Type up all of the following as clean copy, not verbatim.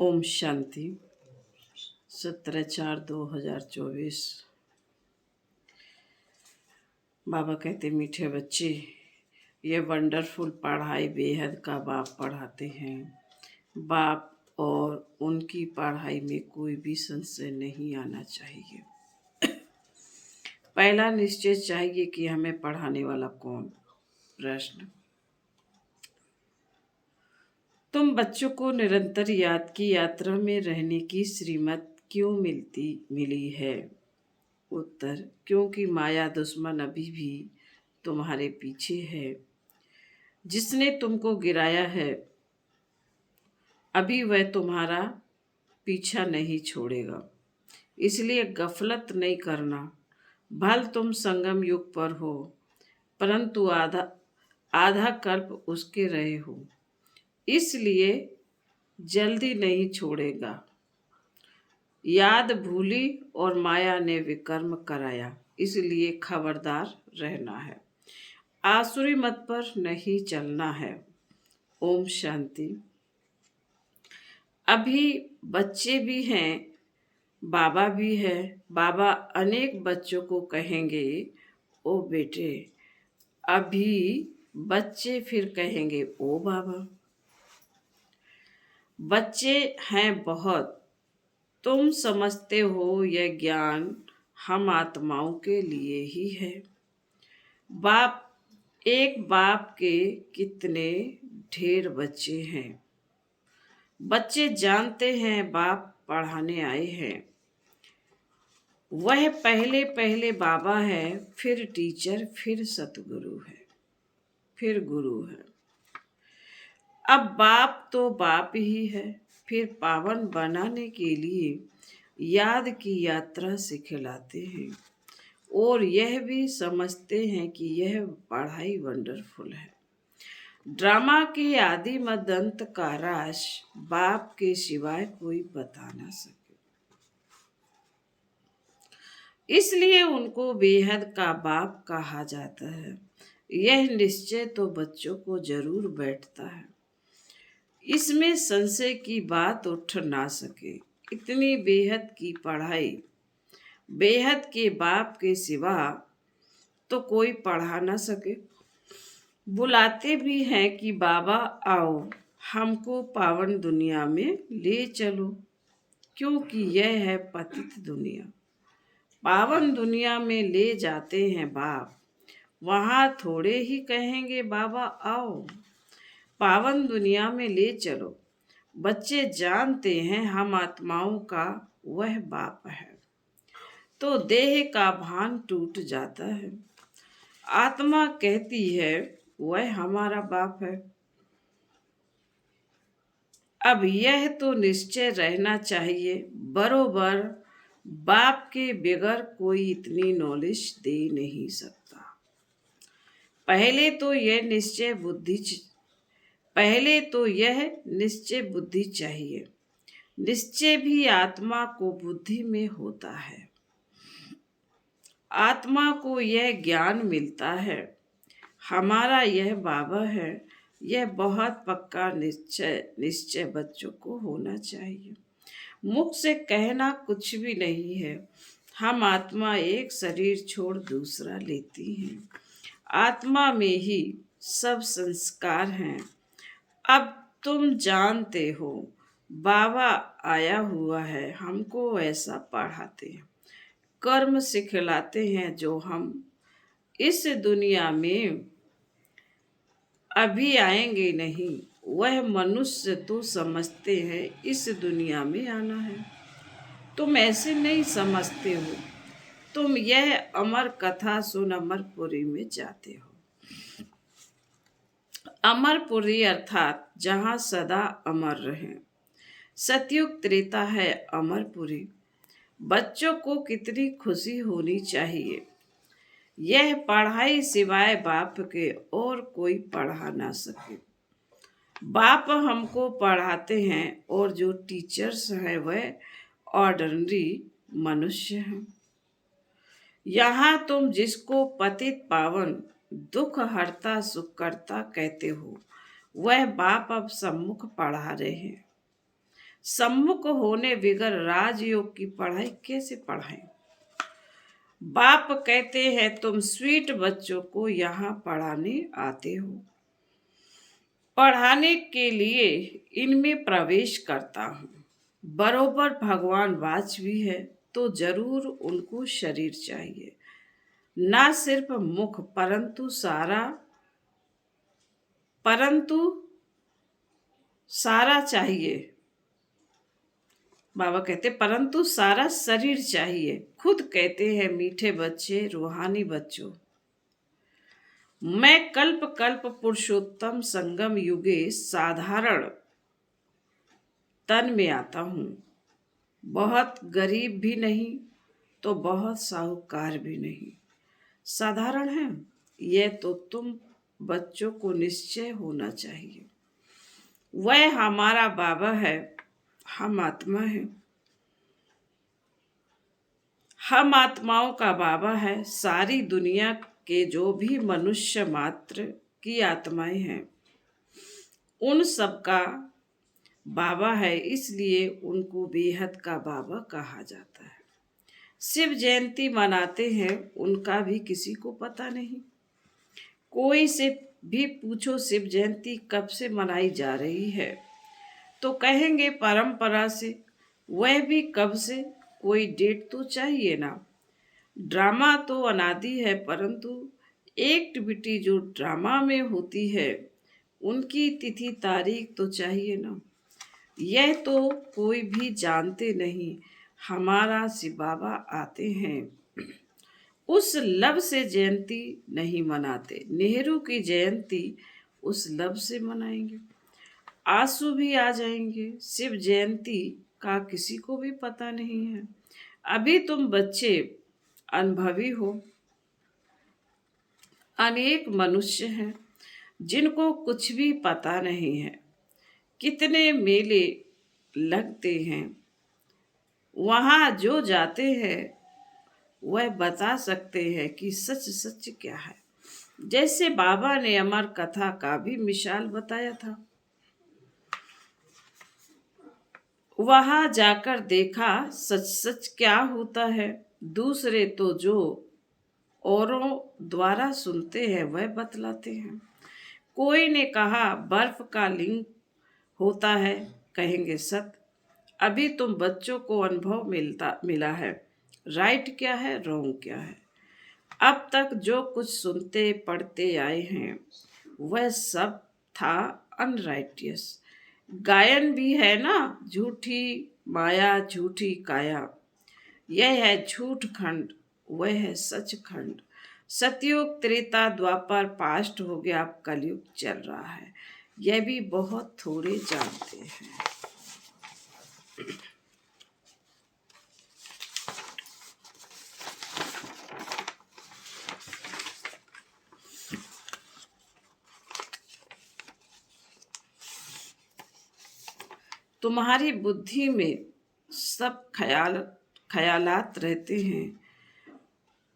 ओम शांति। 17/4/2024। बाबा कहते, मीठे बच्चे, ये वंडरफुल पढ़ाई बेहद का बाप पढ़ाते हैं। बाप और उनकी पढ़ाई में कोई भी संशय नहीं आना चाहिए। पहला निश्चय चाहिए कि हमें पढ़ाने वाला कौन। प्रश्न, तुम बच्चों को निरंतर याद की यात्रा में रहने की श्रीमत क्यों मिली है? उत्तर, क्योंकि माया दुश्मन अभी भी तुम्हारे पीछे है। जिसने तुमको गिराया है अभी वह तुम्हारा पीछा नहीं छोड़ेगा। इसलिए गफलत नहीं करना। भल तुम संगम युग पर हो, परंतु आधा कल्प उसके रहे हो, इसलिए जल्दी नहीं छोड़ेगा। याद भूली और माया ने विकर्म कराया, इसलिए खबरदार रहना है। आसुरी मत पर नहीं चलना है। ओम शांति। अभी बच्चे भी हैं, बाबा भी है। बाबा अनेक बच्चों को कहेंगे, ओ बेटे। अभी बच्चे फिर कहेंगे, ओ बाबा। बच्चे हैं बहुत। तुम समझते हो यह ज्ञान हम आत्माओं के लिए ही है। एक बाप के कितने ढेर बच्चे हैं। बच्चे जानते हैं बाप पढ़ाने आए हैं। वह पहले पहले बाबा है, फिर टीचर, फिर सतगुरु है, फिर गुरु है। अब बाप तो बाप ही है, फिर पावन बनाने के लिए याद की यात्रा सिखलाते हैं और यह भी समझते हैं कि यह पढ़ाई वंडरफुल है। ड्रामा के आदि मदंत का राज बाप के सिवाय कोई बता ना सके, इसलिए उनको बेहद का बाप कहा जाता है। यह निश्चय तो बच्चों को जरूर बैठता है, इसमें संशय की बात उठ ना सके। इतनी बेहद की पढ़ाई बेहद के बाप के सिवा तो कोई पढ़ा ना सके। बुलाते भी हैं कि बाबा आओ, हमको पावन दुनिया में ले चलो, क्योंकि यह है पतित दुनिया। पावन दुनिया में ले जाते हैं बाप, वहाँ थोड़े ही कहेंगे बाबा आओ, पावन दुनिया में ले चलो। बच्चे जानते हैं हम आत्माओं का वह बाप है, तो देह का भान टूट जाता है। आत्मा कहती है वह हमारा बाप है। अब यह तो निश्चय रहना चाहिए, बरोबर बाप के बगैर कोई इतनी नॉलेज दे नहीं सकता। पहले तो यह निश्चय बुद्धि चाहिए। निश्चय भी आत्मा को बुद्धि में होता है। आत्मा को यह ज्ञान मिलता है, हमारा यह बाबा है। यह बहुत पक्का निश्चय बच्चों को होना चाहिए। मुख से कहना कुछ भी नहीं है। हम आत्मा एक शरीर छोड़ दूसरा लेती हैं। आत्मा में ही सब संस्कार हैं। अब तुम जानते हो बाबा आया हुआ है, हमको ऐसा पढ़ाते हैं, कर्म सिखलाते हैं जो हम इस दुनिया में अभी आएंगे नहीं। वह मनुष्य तो समझते हैं इस दुनिया में आना है। तुम ऐसे नहीं समझते हो। तुम यह अमर कथा सुन अमरपुरी में जाते हो। अमरपुरी अर्थात जहाँ सदा अमर रहे। सतयुग त्रेता है अमरपुरी। बच्चों को कितनी खुशी होनी चाहिए। यह पढ़ाई सिवाय बाप के और कोई पढ़ा ना सके। बाप हमको पढ़ाते हैं और जो टीचर्स हैं वह ऑर्डिनरी मनुष्य हैं। यहाँ तुम जिसको पतित पावन, दुख हरता, सुख करता कहते हो, वह बाप अब सम्मुख पढ़ा रहे हैं। सम्मुख होने बिगर राजयोग की पढ़ाई कैसे पढ़ाएं? बाप कहते हैं तुम स्वीट बच्चों को यहाँ पढ़ाने आते हो, पढ़ाने के लिए इनमें प्रवेश करता हूँ। बरोबर भगवान वाचवी है तो जरूर उनको शरीर चाहिए, ना सिर्फ मुख परंतु सारा चाहिए। बाबा कहते परंतु सारा शरीर चाहिए। खुद कहते हैं मीठे बच्चे रूहानी बच्चों, मैं कल्प कल्प पुरुषोत्तम संगम युगे साधारण तन में आता हूँ, बहुत गरीब भी नहीं तो बहुत साहूकार भी नहीं, साधारण है। यह तो तुम बच्चों को निश्चय होना चाहिए। वह हमारा बाबा है, हम आत्मा है, हम आत्माओं का बाबा है। सारी दुनिया के जो भी मनुष्य मात्र की आत्माएं हैं उन सब का बाबा है, इसलिए उनको बेहद का बाबा कहा जाता है। शिव जयंती मनाते हैं, उनका भी किसी को पता नहीं। कोई से भी पूछो शिव जयंती कब से मनाई जा रही है तो कहेंगे परंपरा से। वह भी कब से, कोई डेट तो चाहिए ना। ड्रामा तो अनादि है, परंतु एक्टिविटी जो ड्रामा में होती है उनकी तिथि तारीख तो चाहिए ना। यह तो कोई भी जानते नहीं। हमारा शिव बाबा आते हैं, उस लब से जयंती नहीं मनाते। नेहरू की जयंती उस लब से मनाएंगे। आंसू भी आ जाएंगे। शिव जयंती का किसी को भी पता नहीं है। अभी तुम बच्चे अनुभवी हो। अनेक मनुष्य हैं जिनको कुछ भी पता नहीं है। कितने मेले लगते हैं, वहाँ जो जाते हैं वह बता सकते हैं कि सच सच क्या है। जैसे बाबा ने अमर कथा का भी मिसाल बताया था। वहां जाकर देखा सच सच क्या होता है। दूसरे तो जो औरों द्वारा सुनते हैं वह बतलाते हैं। कोई ने कहा बर्फ का लिंग होता है, कहेंगे सत्य। अभी तुम बच्चों को अनुभव मिला है, राइट क्या है रॉन्ग क्या है। अब तक जो कुछ सुनते पढ़ते आए हैं वह सब था अनराइटियस। गायन भी है ना, झूठी माया झूठी काया। यह है झूठ खंड, वह है सच खंड। सतयुग त्रेता द्वापर पास्ट हो गया, अब कलयुग चल रहा है। यह भी बहुत थोड़े जानते हैं। तुम्हारी बुद्धि में सब ख्यालात रहते हैं।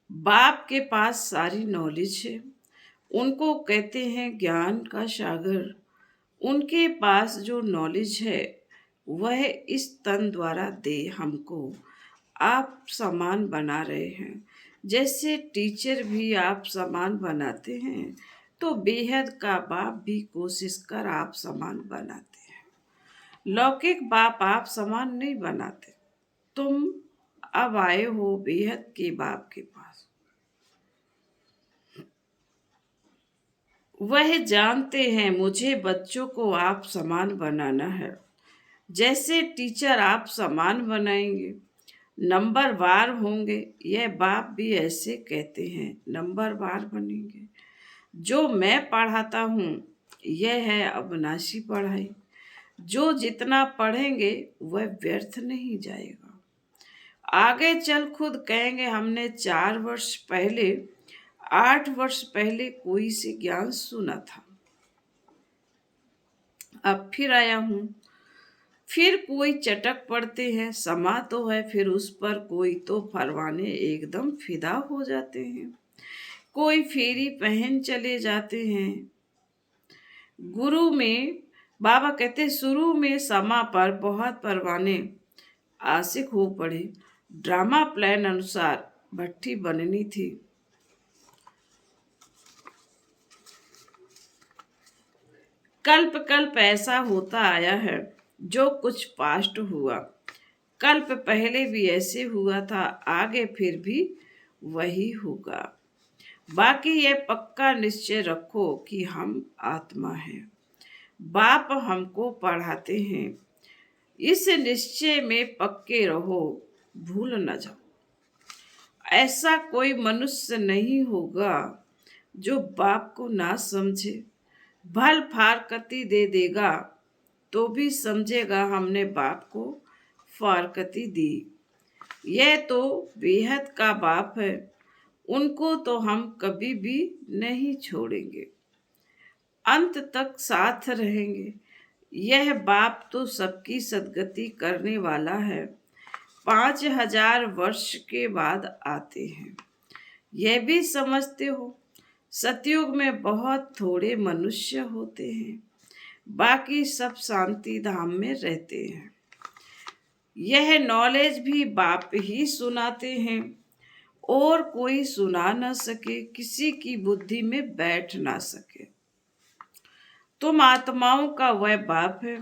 बाप के पास सारी नॉलेज है, उनको कहते हैं ज्ञान का सागर। उनके पास जो नॉलेज है वह इस तन द्वारा दे हमको आप समान बना रहे हैं। जैसे टीचर भी आप समान बनाते हैं तो बेहद का बाप भी कोशिश कर आप समान बनाते हैं। लौकिक बाप आप समान नहीं बनाते। तुम अब आए हो बेहद के बाप के पास। वह जानते हैं मुझे बच्चों को आप समान बनाना है। जैसे टीचर आप समान बनाएंगे, नंबर वार होंगे। यह बाप भी ऐसे कहते हैं, नंबर वार बनेंगे। जो मैं पढ़ाता हूँ यह है अविनाशी पढ़ाई। जो जितना पढ़ेंगे वह व्यर्थ नहीं जाएगा। आगे चल खुद कहेंगे हमने 4 वर्ष पहले 8 वर्ष पहले कोई से ज्ञान सुना था, अब फिर आया हूँ। फिर कोई चटक पड़ते हैं, समा तो है, फिर उस पर कोई तो फरवाने एकदम फिदा हो जाते हैं। कोई फेरी पहन चले जाते हैं। गुरु में बाबा कहते शुरू में समा पर बहुत परवाने आशिक हो पड़े। ड्रामा प्लान अनुसार भट्टी बननी थी। कल्प कल्प ऐसा होता आया है, जो कुछ पास्ट हुआ कल्प पहले भी ऐसे हुआ था, आगे फिर भी वही होगा। बाकी ये पक्का निश्चय रखो कि हम आत्मा हैं। बाप हमको पढ़ाते हैं, इस निश्चय में पक्के रहो, भूल न जाओ। ऐसा कोई मनुष्य नहीं होगा जो बाप को ना समझे। भल फारकती दे देगा तो भी समझेगा हमने बाप को फारकती दी। यह तो बेहद का बाप है, उनको तो हम कभी भी नहीं छोड़ेंगे, अंत तक साथ रहेंगे। यह बाप तो सबकी सदगति करने वाला है। 5000 वर्ष के बाद आते हैं। यह भी समझते हो सतयुग में बहुत थोड़े मनुष्य होते हैं, बाकी सब शांति धाम में रहते हैं। यह नॉलेज भी बाप ही सुनाते हैं, और कोई सुना न सके, किसी की बुद्धि में बैठ ना सके। तुम आत्माओं का वह बाप है,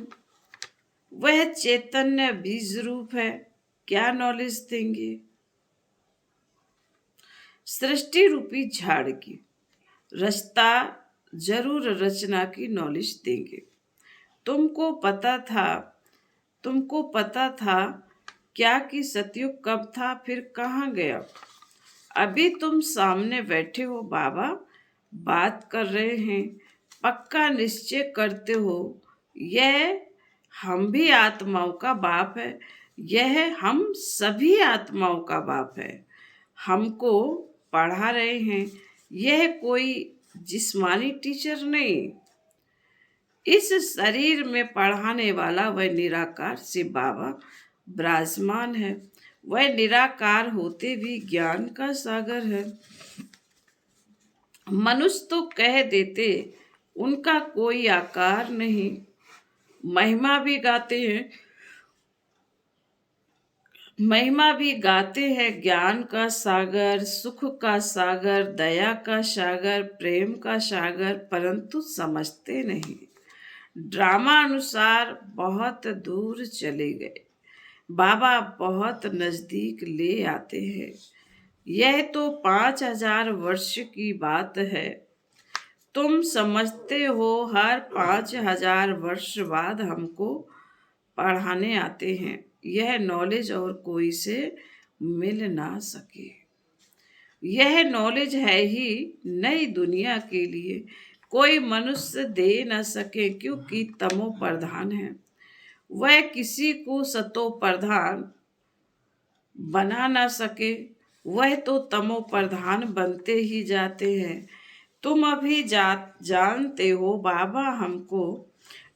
वह चैतन्य बीज रूप है। क्या नॉलेज देंगे? सृष्टि रूपी झाड़ की रचता जरूर रचना की नॉलेज देंगे। तुमको पता था क्या कि सतयुग कब था, फिर कहाँ गया? अभी तुम सामने बैठे हो, बाबा बात कर रहे हैं, पक्का निश्चय करते हो यह हम भी आत्माओं का बाप है, यह हम सभी आत्माओं का बाप है। हमको पढ़ा रहे हैं, यह कोई जिस्मानी टीचर नहीं। इस शरीर में पढ़ाने वाला वह निराकार शिव बाबा विराजमान है। वह निराकार होते भी ज्ञान का सागर है। मनुष्य तो कह देते उनका कोई आकार नहीं, महिमा भी गाते हैं ज्ञान का सागर, सुख का सागर, दया का सागर, प्रेम का सागर, परंतु समझते नहीं। ड्रामा अनुसार बहुत दूर चले गए, बाबा बहुत नजदीक ले आते हैं। यह तो 5000 वर्ष की बात है। तुम समझते हो हर 5000 वर्ष बाद हमको पढ़ाने आते हैं। यह नॉलेज और कोई से मिल ना सके। यह नॉलेज है ही नई दुनिया के लिए, कोई मनुष्य दे न सके, क्योंकि तमो प्रधान है। वह किसी को सतो प्रधान बना ना सके, वह तो तमो प्रधान बनते ही जाते हैं। तुम अभी जानते हो बाबा हमको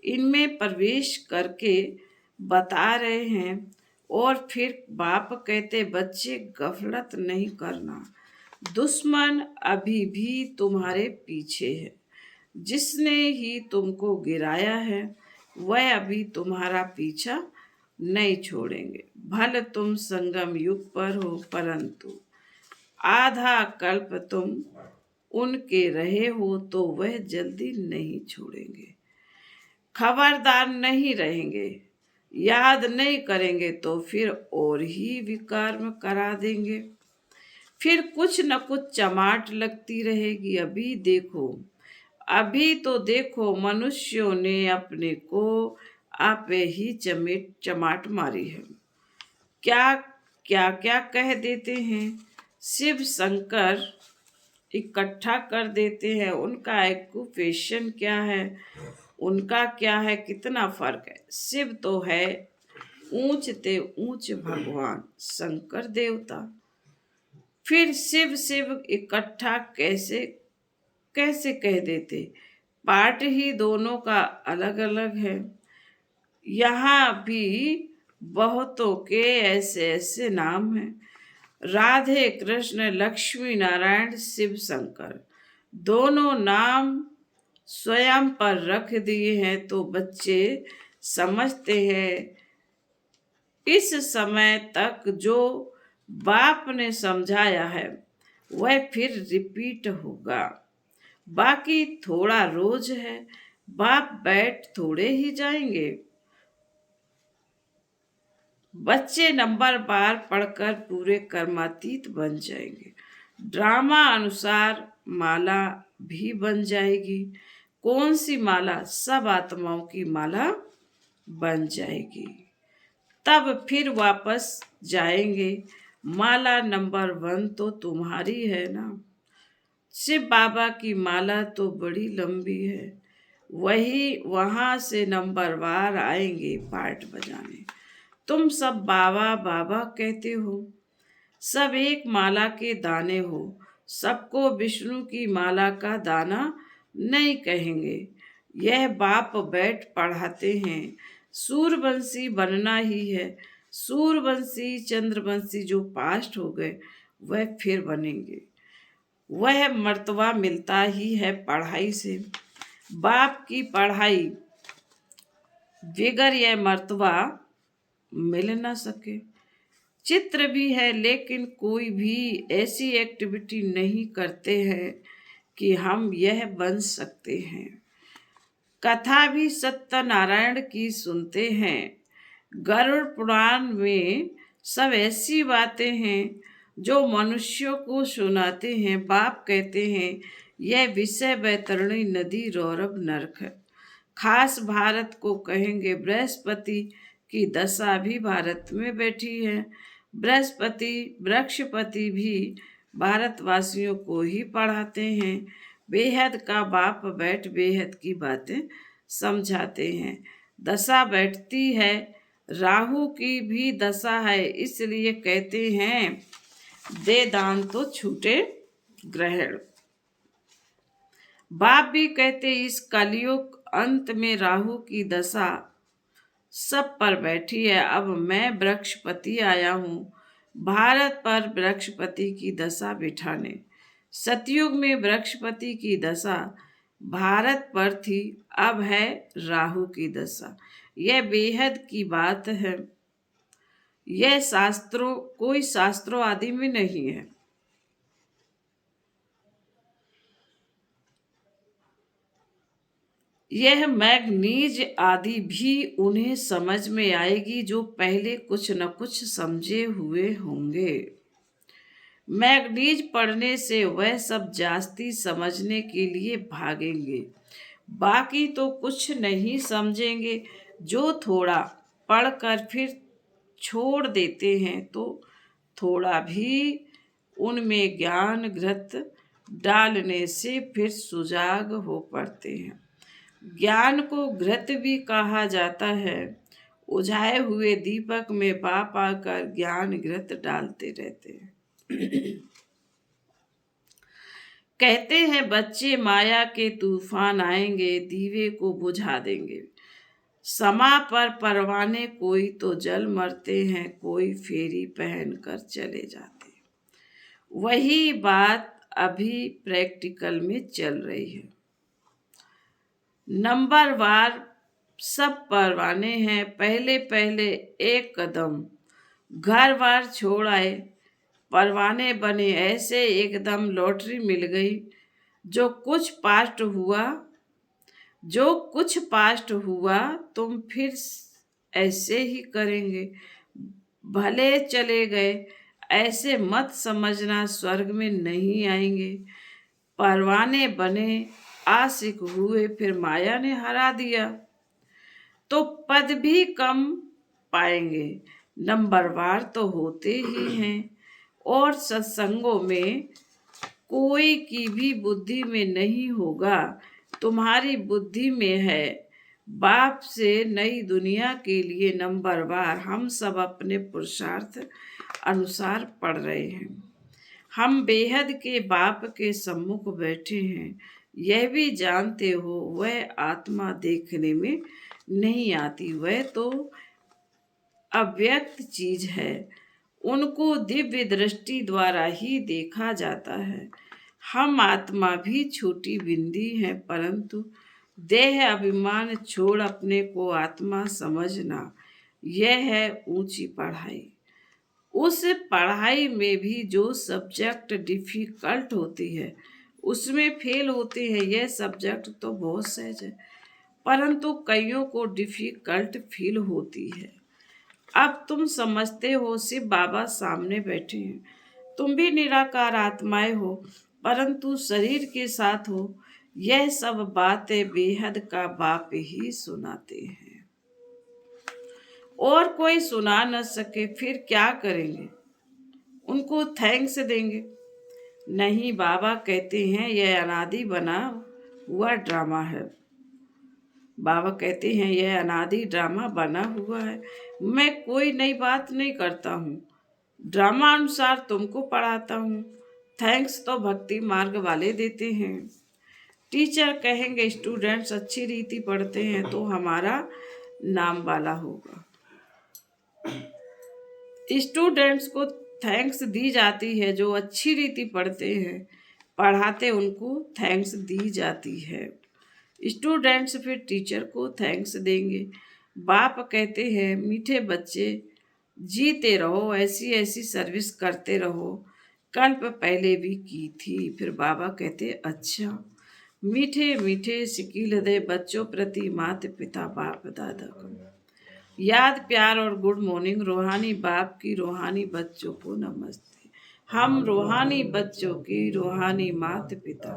इनमें प्रवेश करके बता रहे हैं। और फिर बाप कहते बच्चे गफलत नहीं करना, दुश्मन अभी भी तुम्हारे पीछे है। जिसने ही तुमको गिराया है वह अभी तुम्हारा पीछा नहीं छोड़ेंगे। भले तुम संगम युग पर हो, परंतु आधा कल्प तुम उनके रहे हो तो वह जल्दी नहीं छोड़ेंगे। खबरदार नहीं रहेंगे, याद नहीं करेंगे तो फिर और ही विकर्म करा देंगे। फिर कुछ न कुछ चमाट लगती रहेगी। अभी तो देखो मनुष्यों ने अपने को आप ही चमाट मारी है। क्या क्या क्या कह देते हैं, शिव शंकर इकट्ठा कर देते हैं। उनका एक्यूपेशन क्या है, उनका क्या है, कितना फर्क है। शिव तो है ऊंच ते ऊंच भगवान शंकर देवता। फिर शिव शिव इकट्ठा कैसे कैसे कह देते, पार्ट ही दोनों का अलग अलग है। यहाँ भी बहुतों के ऐसे ऐसे नाम हैं, राधे कृष्ण, लक्ष्मी नारायण, शिव शंकर। दोनों नाम स्वयं पर रख दिए हैं तो बच्चे समझते हैं इस समय तक जो बाप ने समझाया है वह फिर रिपीट होगा। बाकी थोड़ा रोज है, बाप बैठ थोड़े ही जाएंगे। बच्चे नंबर बार पढ़कर पूरे कर्मातीत बन जाएंगे। ड्रामा अनुसार माला भी बन जाएगी। कौन सी माला? सब आत्माओं की माला बन जाएगी। तब फिर वापस जाएंगे। माला नंबर 1 तो तुम्हारी है ना। शिव बाबा की माला तो बड़ी लंबी है। वही वहां से नंबर वार आएंगे पार्ट बजाने। तुम सब बाबा बाबा कहते हो, सब एक माला के दाने हो। सबको विष्णु की माला का दाना नहीं कहेंगे। यह बाप बैठ पढ़ाते हैं। सूरवंशी बनना ही है। सूरवंशी चंद्रवंशी जो पास्ट हो गए वह फिर बनेंगे। वह मर्तबा मिलता ही है पढ़ाई से। बाप की पढ़ाई बगैर यह मर्तबा मिल ना सके। चित्र भी है लेकिन कोई भी ऐसी एक्टिविटी नहीं करते हैं कि हम यह बन सकते हैं। कथा भी सत्यनारायण की सुनते हैं। गरुड़ पुराण में सब ऐसी बातें हैं जो मनुष्यों को सुनाते हैं। बाप कहते हैं यह विषय वैतरणी नदी रौरव नरक है। खास भारत को कहेंगे। बृहस्पति की दशा भी भारत में बैठी है। बृहस्पति वृक्षपति भी भारतवासियों को ही पढ़ाते हैं। बेहद का बाप बैठ बेहद की बातें समझाते हैं। दशा बैठती है। राहु की भी दशा है, इसलिए कहते हैं दे दान तो छूटे ग्रहण। बाप भी कहते इस कलयुग अंत में राहु की दशा सब पर बैठी है। अब मैं वृक्षपति आया हूँ भारत पर वृक्षपति की दशा बिठाने। सतयुग में वृक्षपति की दशा भारत पर थी, अब है राहु की दशा। यह बेहद की बात है। यह कोई शास्त्रों आदि में नहीं है। यह मैग्नीज आदि भी उन्हें समझ में आएगी जो पहले कुछ न कुछ समझे हुए होंगे। मैग्नीज पढ़ने से वह सब जास्ती समझने के लिए भागेंगे। बाकी तो कुछ नहीं समझेंगे। जो थोड़ा पढ़कर फिर छोड़ देते हैं तो थोड़ा भी उनमें ज्ञान घृत डालने से फिर सुजाग हो पड़ते हैं। ज्ञान को घृत भी कहा जाता है। उझाए हुए दीपक में बाप आकर ज्ञान घृत डालते रहते हैं। कहते हैं बच्चे माया के तूफान आएंगे, दीवे को बुझा देंगे। समा पर परवाने कोई तो जल मरते हैं, कोई फेरी पहन कर चले जाते हैं। वही बात अभी प्रैक्टिकल में चल रही है। नंबर वार सब परवाने हैं। पहले पहले एक कदम घर बार छोड़ आए, परवाने बने। ऐसे एकदम लॉटरी मिल गई। जो कुछ पास्ट हुआ तुम फिर ऐसे ही करेंगे। भले चले गए ऐसे मत समझना स्वर्ग में नहीं आएंगे। परवाने बने, आशिक हुए, फिर माया ने हरा दिया तो पद भी कम पाएंगे। नंबरवार तो होते ही हैं। और सत्संगों में कोई की भी बुद्धि में नहीं होगा, तुम्हारी बुद्धि में है। बाप से नई दुनिया के लिए नंबरवार हम सब अपने पुरुषार्थ अनुसार पढ़ रहे हैं। हम बेहद के बाप के सम्मुख बैठे हैं। यह भी जानते हो वह आत्मा देखने में नहीं आती, वह तो अव्यक्त चीज है। उनको दिव्य दृष्टि द्वारा ही देखा जाता है। हम आत्मा भी छोटी बिंदी है, परंतु देह अभिमान छोड़ अपने को आत्मा समझना, यह है ऊंची पढ़ाई। उस पढ़ाई में भी जो सब्जेक्ट डिफिकल्ट होती है उसमें फेल होते हैं। यह सब्जेक्ट तो बहुत सहज है, परंतु कईयों को डिफिकल्ट फील होती है। अब तुम समझते हो सिर्फ बाबा सामने बैठे हैं, तुम भी निराकार आत्माएं हो, परंतु शरीर के साथ हो। यह सब बातें बेहद का बाप ही सुनाते हैं, और कोई सुना न सके फिर क्या करेंगे? उनको थैंक्स देंगे? नहीं, बाबा कहते हैं यह अनादि बना हुआ ड्रामा है। बाबा कहते हैं यह अनादि ड्रामा बना हुआ है। मैं कोई नई बात नहीं करता हूँ, ड्रामा अनुसार तुमको पढ़ाता हूँ। थैंक्स तो भक्ति मार्ग वाले देते हैं। टीचर कहेंगे स्टूडेंट्स अच्छी रीति पढ़ते हैं तो हमारा नाम वाला होगा। स्टूडेंट्स को थैंक्स दी जाती है, जो अच्छी रीति पढ़ते हैं पढ़ाते उनको थैंक्स दी जाती है। स्टूडेंट्स फिर टीचर को थैंक्स देंगे। बाप कहते हैं मीठे बच्चे जीते रहो, ऐसी ऐसी सर्विस करते रहो, कल्प पहले भी की थी। फिर बाबा कहते अच्छा, मीठे मीठे सिकील दे बच्चों प्रति माता पिता बाप दादा को याद प्यार और गुड मॉर्निंग। रूहानी बाप की रूहानी बच्चों को नमस्ते। हम रूहानी बच्चों की रूहानी माता पिता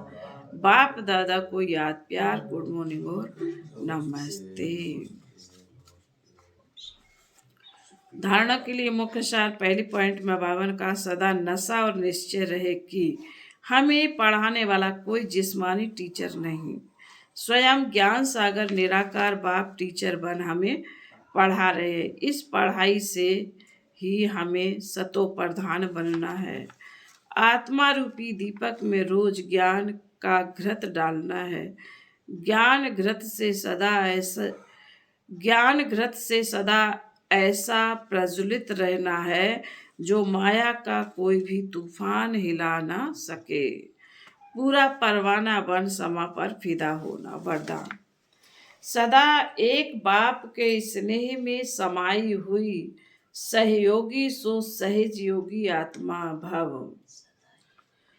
बाप दादा को याद प्यार गुड मॉर्निंग और नमस्ते। धारणा के लिए मुख्य सार, पहली पॉइंट में बाबा का सदा नशा और निश्चय रहे कि हमें पढ़ाने वाला कोई जिस्मानी टीचर नहीं, स्वयं ज्ञान सागर निराकार बाप टीचर बन हमें पढ़ा रहे। इस पढ़ाई से ही हमें सतो प्रधान बनना है। आत्मा रूपी दीपक में रोज ज्ञान का घृत डालना है। ज्ञान घृत से सदा ऐसा प्रज्वलित रहना है जो माया का कोई भी तूफान हिला ना सके। पूरा परवाना बन समा पर फिदा होना वरदान। सदा एक बाप के स्नेह में समाई हुई सहयोगी सो सहज योगी आत्मा भव।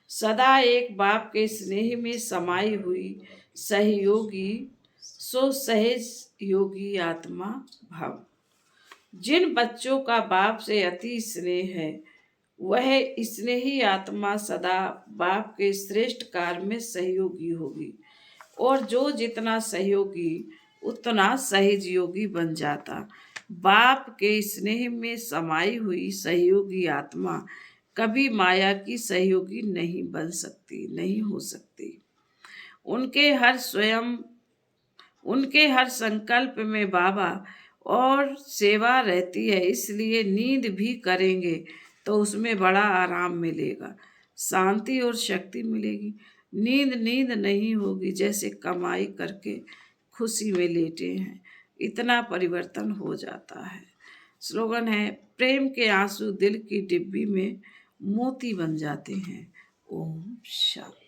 सदा एक बाप के स्नेह में समाई हुई सहयोगी सो सहज योगी आत्मा भव। जिन बच्चों का बाप से अति स्नेह है वह स्नेही आत्मा सदा बाप के श्रेष्ठ कार्य में सहयोगी होगी, और जो जितना सहयोगी उतना सहज योगी बन जाता। बाप के स्नेह में समाई हुई सहयोगी आत्मा कभी माया की सहयोगी नहीं बन सकती, नहीं हो सकती। उनके हर संकल्प में बाबा और सेवा रहती है, इसलिए नींद भी करेंगे तो उसमें बड़ा आराम मिलेगा, शांति और शक्ति मिलेगी। नींद नहीं होगी जैसे कमाई करके खुशी में लेटे हैं, इतना परिवर्तन हो जाता है। स्लोगन है, प्रेम के आंसू दिल की डिब्बी में मोती बन जाते हैं। ओम शांति।